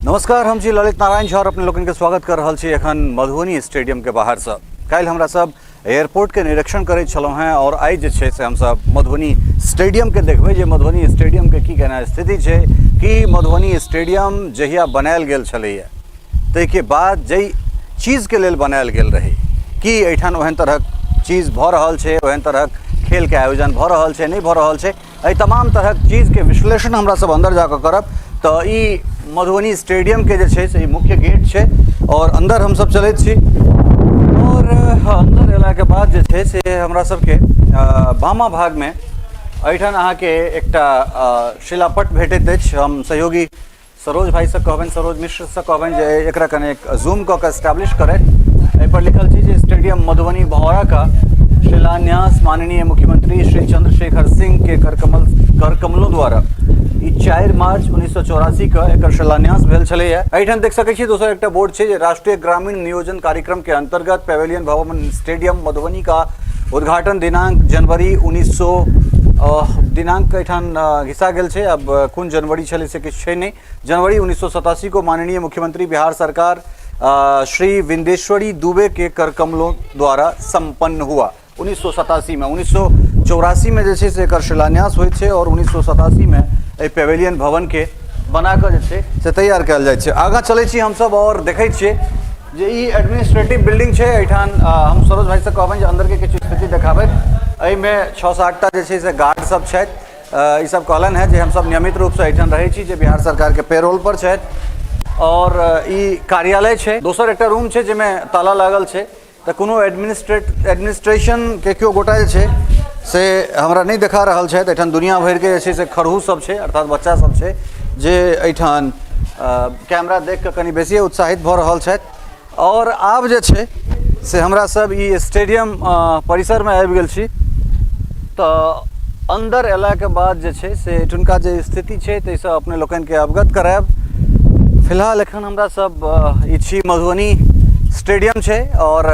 नमस्कार, हम छी ललित नारायण झा और अपने लोगन के स्वागत कर रहा छी एखन मधुबनी स्टेडियम के बाहर से। कल हमरा सब एयरपोर्ट के निरीक्षण करे छलौ हैं और आई जे छे से हम सब मधुबनी स्टेडियम के देखबे जे मधुबनी स्टेडियम के की केना स्थिति छे कि मधुबनी स्टेडियम जहिया बनायल गेल छलैया तै के बाद जई चीज के लेल बनायल गेल रहे कि एठान ओहन तरह चीज भ रहल छे, ओहन तरह खेल के आयोजन भ रहल छे नहीं भ रहल छे, एहि तमाम तरह चीज के विश्लेषण हमरा सब अंदर जाकर करब। तो ई मधुबनी स्टेडियम के जे छे से मुख्य गेट छे और अंदर हम सब चलैत छी और अंदर एला के बाद जे छे से हमरा सब के बामा भाग में एठान अहाँ के एकटा शिलापट भेटैत अछि। हम सहयोगी सरोज भाई से कहबनि, सरोज मिश्र से कहबनि जे एकरा कने जूम क के एस्टैब्लिश करे। एहि पर लिखल छै जे स्टेडियम मधुबनी भौरा का शिलान्यास माननीय मुख्यमंत्री श्री चंद्रशेखर सिंह के करकमलों द्वारा 4 मार्च 1984 का एक शिलान्यास भेल छलै। एठान देख सकै छी दोसर एकटा बोर्ड छै जे राष्ट्रीय ग्रामीण नियोजन कार्यक्रम के अंतर्गत पेवेलियन भवन स्टेडियम मधुबनी का उद्घाटन दिनांक जनवरी 1900 दिनांक एठान घिसा गेल छै। अब कोन जनवरी छलै से किछु छै नहीं। जनवरी 1987 को माननीय मुख्यमंत्री बिहार सरकार श्री विंदेश्वरी दुबे के करकमलों द्वारा संपन्न हुआ 1987 में। 1984 में जे से एकर शिलान्यास होइत छै और 1987 में ए पेवेलियन भवन के बनाकर जे छै से तैयार कयल जाइत छै। आगाँ चलै छी हम सब और देखै छियै जे ई एडमिनिस्ट्रेटिव बिल्डिंग छै। एठान हम सरोज भाई से कहबनि जे अंदर के किछु स्थिति देखाबै। एहि में 6-7 टा जे छै से गार्ड सब छथि। ई सब कहलन है जे हम सब नियमित रूप से एठान रहै छी जे बिहार सरकार के पेरोल पर छथि और ई कार्यालय छै। दोसर एकटा रूम छै जेमे ताला लागल छै तो कोनो एडमिनिस्ट्रेशन के क्यों गोटा जे छै से हमरा नहीं देखा रहल छथि। एठान दुनिया भर के जे छै से खड़हू सब छै अर्थात बच्चा सब छै जे एठान कैमरा देख के कनी बेसी उत्साहित भ रहल छथि। और आब जे छै से हमरा सब ई स्टेडियम परिसर में आबि गेल छी। तो अंदर एला के बाद जे छै से एठुनका जे स्थिति छै ताहिसँ अपने लोकन के अवगत करायब। फिलहाल एखन हमरा सब ई छी मधुबनी स्टेडियम छै और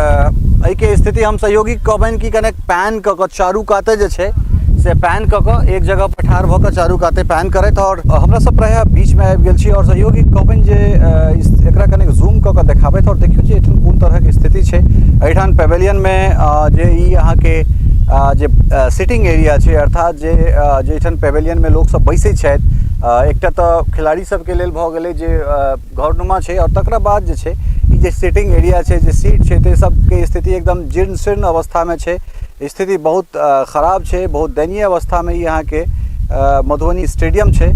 एहि के स्थिति हम सहयोगी कहबनि कि कने पैन क के चारू काते जे छै से पैन क के एक जगह पर ठाढ़ भ के चारू काते पैन करैत और हमरा सब प्रायः बीच में आबि गेल छी और सहयोगी कहबनि जे एकरा कने जूम क के देखाबैत और देखियो जे एठन कोन तरह के स्थिति छै। एठान पेवेलियन में जे ई अहाँ के जे सिटिंग एरिया छै अर्थात जे एठान पेवेलियन में लोग सब बैसै छथि। एकटा तो खिलाड़ी सब के लेल भ गेलै जे घरनुमा छै और तकरा बाद जे छै ई जे सिटिंग एरिया छै जे सीट छै ते सब के स्थिति एकदम जीर्ण शीर्ण अवस्था में छै। स्थिति बहुत खराब छै, बहुत दयनीय अवस्था में ई अहाँ के मधुबनी स्टेडियम छै।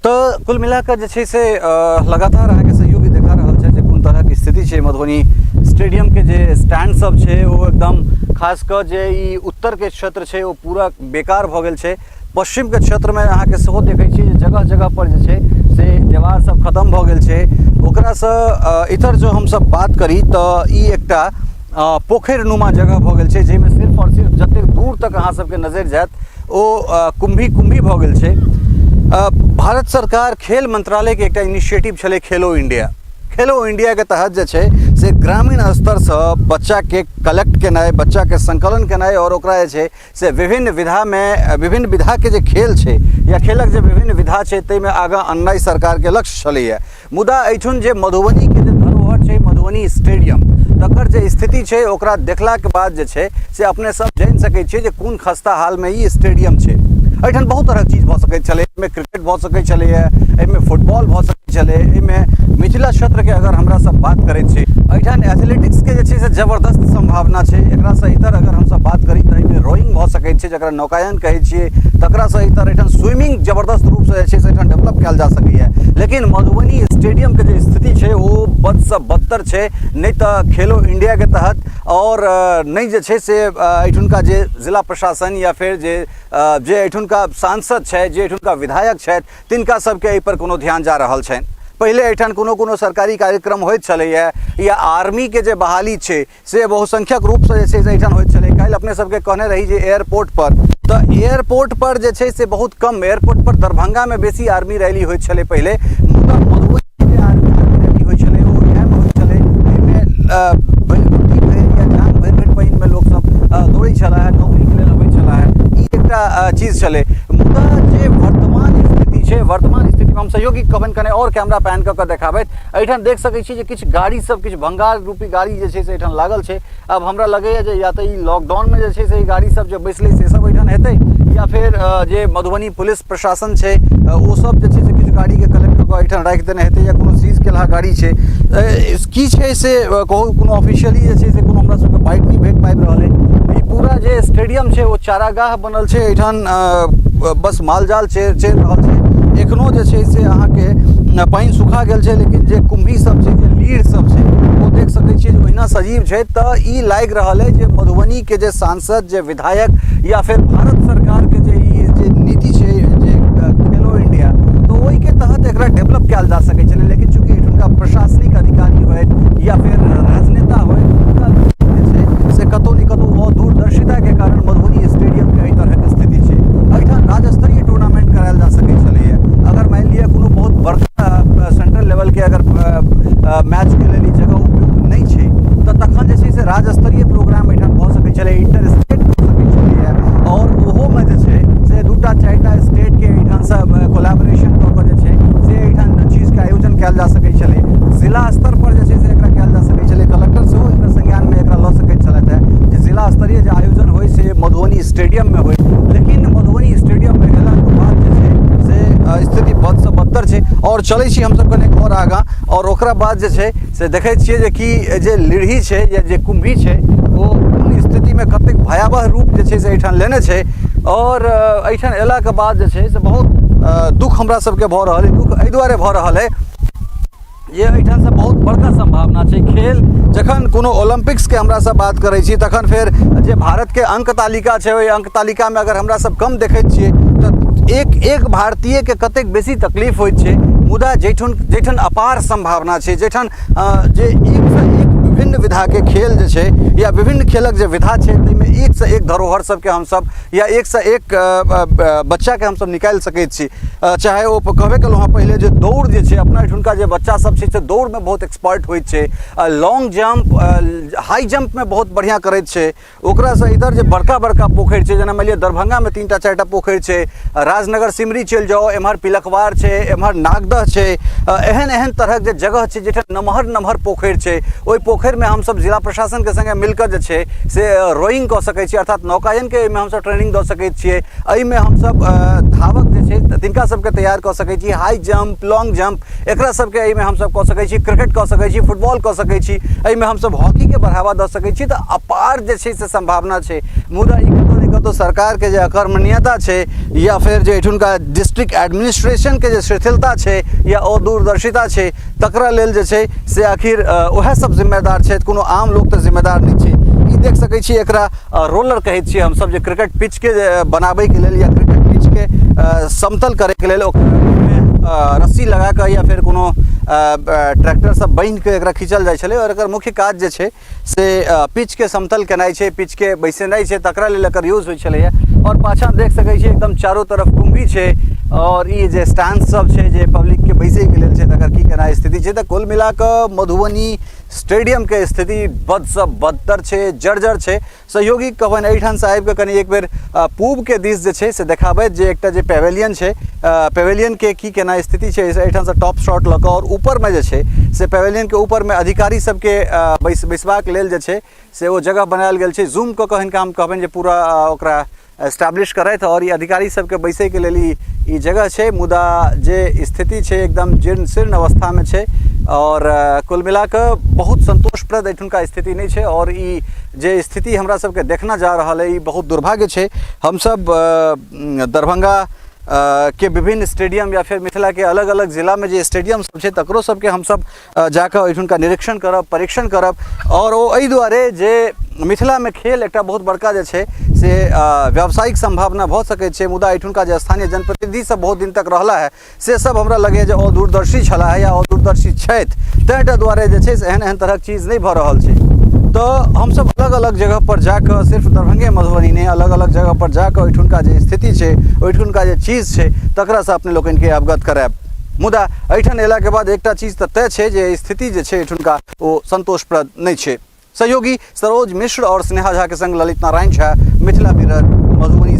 तो कुल मिलाकर जे छै से लगातार अहाँ के सहयोगी देखा रहल छै जे कोन तरह के स्थिति छै मधुबनी स्टेडियम के। जे स्टैंड सब छै वो एकदम खास कर जे ई उत्तर के क्षेत्र छै वो पूरा बेकार भ गेल छै। पश्चिम के क्षेत्र में अहाँ के सेहो देखै छी जगह जगह पर जे छै से दीवार सब खत्म भ गेल छै। ओकरा से इधर जो हम सब बात करी तो ई एकटा पोखर नुमा जगह भ गेल छै जेमे सिर्फ और सिर्फ जते दूर तक अहाँ सबके नजर जायत ओ कुंभी भ गेल छै। भारत सरकार खेल मंत्रालय के एकटा इनिशिएटिव छलै खेलो इंडिया के तहत जे छै से ग्रामीण स्तर से बच्चा के कलेक्ट केनाइ, बच्चा के संकलन केनाइ और ओकरा जे छै से विभिन्न विधा के जे खेल छै या खेलक जे विभिन्न विधा छै तै में आगाँ अननाइ सरकार के लक्ष्य छलैया। मुदा एठुन जे मधुबनी के जे धरोहर छै मधुबनी स्टेडियम तकर जे स्थिति छै ओकरा देखला के बाद जे छै से अपने सब जानि सकै छियै जे कोन खस्ता हाल में ई स्टेडियम छै। एठान बहुत तरह चीज भ सकै छलै, एहिमे क्रिकेट भ सकै छलैया, एहिमे फुटबॉल भ सकै छलै, एहिमे मिथिला क्षेत्र के अगर हमरा सब बात करै छी एठान एथलेटिक्स के जे छै से जबरदस्त संभावना छै। एकरा से इतर अगर हम सब बात करी त एहिमे रोइंग भ सकै छै जकरा नौकायन कहै छियै, तकरा से इतर एठान स्विमिंग जबरदस्त रूप से जे छै से एठान डेवलप कयल जा सकैया। लेकिन मधुबनी स्टेडियम के जे स्थिति छै वो बद से बदतर छै। नहीं तो खेलो इंडिया के तहत और नहीं जे छै से एठुनका जे जिला प्रशासन या फिर जे एठुनका सांसद छै, जे एठुनका विधायक छथि तिनका सबके एहि पर कोनो ध्यान जा रहल छनि। पहले एठान कोनो सरकारी कार्यक्रम होइत छलैया या आर्मी के जे बहाली छै से बहुसंख्यक रूप से जे छै से एठान होइत छलै। काल्हि अपने सबके कहने रही जे एयरपोर्ट पर तो एयरपोर्ट पर जे छै से बहुत कम, एयरपोर्ट पर दरभंगा में बेसी आर्मी रैली होइत छलै पहले। मुदा मधुबनी जे आर्मी रैली होइत छलै ओ एहन होइत छलै एहिमे या जान भरि पहिन में लोक सब दौड़ै छलाह, नौकरी के लेल अबै छलाह, ई एकटा चीज छलै। मुदा जे वर्तमान स्थिति छै, वर्तमान स्थिति में हम सहयोगी कवन कने और कैमरा पैन कऽ देखाबैत एहिठाम देख सकै छी जे किछु गाड़ी सब किछु भंगार रूपी गाड़ी जे छै से एहिठाम लागल छै। अब हमरा लगैए जे या तऽ ई लॉकडाउन में जे छै से ई गाड़ी सब जे बैसलै से सब एहिठाम हेतै या फिर जे मधुबनी पुलिस प्रशासन छै ओ सब जे छै से किछु गाड़ी के कलेक्ट कऽ एहिठाम राखि देने हेतै या कोनो सीज केलहा गाड़ी छै की छै से कोनो ऑफिशियली जे छै से कोनो हमरा सबके बाइट नहीं भेट पाबि रहल है। ई पूरा जे स्टेडियम छै ओ चारागाह बनल छै एहिठाम बस मालजाल चरि रहल छै। एखनो जे छै से अहाँके पानि सुखा गेल छै लेकिन जे कुम्भी सब छै जे लीड सब छै ओ देख सकै छियै जे ओहिना सजीव छै। तऽ ई लागि रहल है जे मधुबनी के जे सांसद जे विधायक या फिर भारत सरकार के जे नीति छै जे खेलो इंडिया तो ओहि के तहत एकरा डेवलप कयल जा सकै छलै लेकिन चूंकि एहिठुनका प्रशासनिक अधिकारी होय या फिर राजनेता होय से कतौ न कतौ दूरदर्शिता के कारण मधुबनी स्टेडियम के एहि तरहक स्थिति छै। एहिठाम राज्य स्तरीय टूर्नामेंट करायल जा सकै छलैए अगर मान लिअ कोनो बहुत बड़का सेंट्रल लेवल के अगर मैच के लेल जगह उपयुक्त नहीं छै तऽ तखन जे छै से राज्य स्तरीय प्रोग्राम एहिठाम भऽ सकै छलै इंटर स्टेट भऽ सकै छलैए और ओहोमे जे छै से 2टा 4टा स्टेट के एहिठाम से कोलैबोरेशन कऽ कऽ जे छै से एहिठाम चीज के आयोजन कयल जा सकै छलै। जिला स्तर पर जे छै से एकरा कयल जा सकै छलै कलेक्टर सेहो एकर संज्ञान में एकरा लऽ सकैत छलथि है जे जिला स्तरीय जे आयोजन होय से मधुबनी स्टेडियम में होय लेकिन मधुबनी स्टेडियम में गेलाके बाद जे छै से स्थिति बद से बदतर छै। और चलै छी हमसब कने और आगाँ और ओकरा बाद जे छै से देखै छियै जे कि जे लीढ़ी छै या जे कुम्भी छै ओ कोन स्थिति में कतेक भयावह रूप जे छै से एहिठाम लेने छै। और एहिठाम एलाके बाद जे छै से बहुत दुख हमरा सबके भऽ रहल है। दुख एहि दुआरे भऽ रहल है ये एहिठाम से बहुत बड़का संभावना छै खेल जखन कोनो ओलंपिक्स के हमरा सब बात करै छी तखन फेर जे भारत के अंक तालिका छै ओहि अंक तालिका में अगर हमरा सब कम देखैत छियै तऽ एक भारतीय के कतेक बेसी तकलीफ होइत छै मुदा जैठन अपार संभावना छै जैठन जे एक से एक विभिन्न विधा के खेल जे छै या विभिन्न खेलक जे विधा छै ताहिमे एक से एक धरोहर सबके हमसब या एक से एक बच्चा के हमसब निकालि सकैत छी। चाहे ओ कहबे केलहुँ हँ पहिले जे दौड़ जे छै अपना एहिठुनका जे बच्चा सब छै से दौड़ में बहुत एक्सपर्ट होइत छै लॉन्ग जंप हाई जंप में बहुत बढ़िया करैत छै। ओकरा से इधर जे बड़का बड़का पोखरि छै जेना मानि लिअ दरभंगा में 3टा 4टा पोखरि छै राजनगर सिमरी चलि जाओ एम्हर पिलखवार छै एम्हर नागदह छै एहन तरहक जे जगह छै जैठाम नमहर पोखरि छै ओहि पोखरि में हमसब जिला प्रशासन के संगे मिलकर जे छै से रोइंग कऽ सकै छी अर्थात नौकायन के एहिमे हमसब ट्रेनिंग दऽ सकैत छियै। एहिमे हमसब धावक जे छै तिनका सबके तैयार कऽ सकै छी हाई जंप लॉन्ग जंप एकरा सबके एहिमे हमसब कऽ सकै छी क्रिकेट कऽ सकै छी फुटबॉल कऽ सकै छी एहिमे हमसब हॉकी के बढ़ावा दऽ सकै छी। तऽ अपार जे छै से संभावना छै मुदा ई कतौ ने कतौ सरकार के जे अकर्मण्यता छै या फिर जे एहिठुनका डिस्ट्रिक्ट एडमिनिस्ट्रेशन के जे शिथिलता छै या और दूरदर्शिता छै तकरा लेल जे छै से आखिर ओहे सब जिम्मेदार छै कोनो आम लोग तऽ जिम्मेदार नहीं छै। ई देख सकै छी एकरा रोलर कहैत छियै हमसब जे क्रिकेट पिच के बनाबै के लेल या क्रिकेट पिच के समतल करे के लेल रस्सी लगा कऽ या फिर कोनो ट्रैक्टर सब बांधि के एकरा खींचल जाइ छलै और एकर मुख्य काज जे छै से पिच के समतल केनाइ छै पिच के बैसेनाइ छै तकरा लेल एकर यूज होइ छलैए। और पाछा देख सकै छी एकदम चारों तरफ कुम्भी छै और ई जे स्टैंड सब छै जे पब्लिक के बैसे के लेल छै तकर की केना स्थिति छै। तऽ कुल मिला कऽ मधुबनी स्टेडियम के स्थिति बद से बदतर छै जर्जर छै। सहयोगी कहबनि एहिठाम से आबि कऽ कनि एक बेर पूब के दिस जे छै से देखाबैत जे एकटा जे पेवेलियन छै पेवेलियन के की केना स्थिति छै एहिठाम से टॉप शॉट लऽ कऽ और ऊपर में जे छै से पेवेलियन के ऊपर में अधिकारी सबके बैसबाक लेल जे छै से ओ जगह बनायल गेल छै जूम कऽ कऽ हिनका हम कहबनि जे पूरा ओकरा एस्टैब्लिश करैत और ई अधिकारी सबके बैसे के लेल ई जगह छै मुदा जे स्थिति छै एकदम जीर्ण शीर्ण अवस्था में छै। और कुल मिला कऽ बहुत संतोषप्रद एहिठुनका स्थिति नहीं छै और ई जे स्थिति हमरा सबके देखना जा रहल है ई बहुत दुर्भाग्य छै। हमसब दरभंगा के विभिन्न स्टेडियम या फिर मिथिला के अलग अलग जिला में जे स्टेडियम सब छै तकरो सबके हमसब जाकऽ ओहिठुनका निरीक्षण करब परीक्षण करब और ओ एहि दुआरे जे मिथिला में खेल एकटा बहुत बड़का जे छै से व्यावसायिक संभावना भऽ सकैत छै मुदा एहिठुनका जे स्थानीय जनप्रतिनिधि सब बहुत दिन तक रहला है से सब हमरा लगैए जे अदूरदर्शी छला है या अदूरदर्शी छथि तैं दुआरे जे छै से एहन तरहक चीज नहीं भऽ रहल छै। तो हम सब अलग अलग जगह पर जाकर सिर्फ दरभंगे मधुबनी नहीं अलग अलग जगह पर जाकर ओहिठुनका जे स्थिति है ओहिठुनका जे चीज है तकरा से अपने लोगन के अवगत करायब। मुदा एहिठाम एला के बाद एकटा चीज तऽ तय छै जे स्थिति जे छै एहिठुनका ओ संतोषप्रद नहीं छै। सहयोगी सरोज मिश्र और स्नेहा झा के संग ललित नारायण झा मिथिला मिरर मधुबनी।